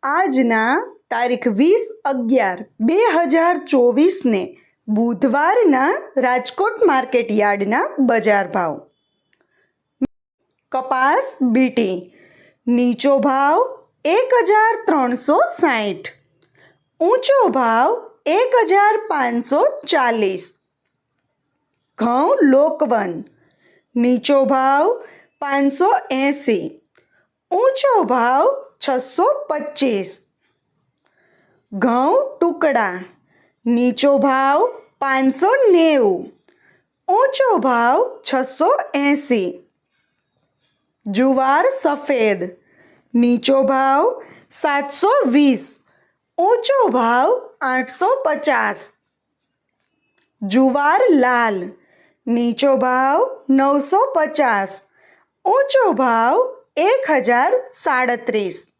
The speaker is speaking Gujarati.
આજના તારીખ 20/11/2024 બુધવારના રાજકોટ માર્કેટ યાર્ડના બજાર ભાવ. કપાસ બીટી નીચો ભાવ 1360, ઊંચો ભાવ 1540. ઘઉં લોકવન નીચો ભાવ 580, ઊંચો ભાવ 625. ઘઉં ટુકડા નીચો ભાવ 590, ઊંચો ભાવ 680. જુવાર સફેદ નીચો ભાવ 720, ઊંચો ભાવ 850. જુવાર લાલ નીચો ભાવ 950, ઊંચો ભાવ 1037.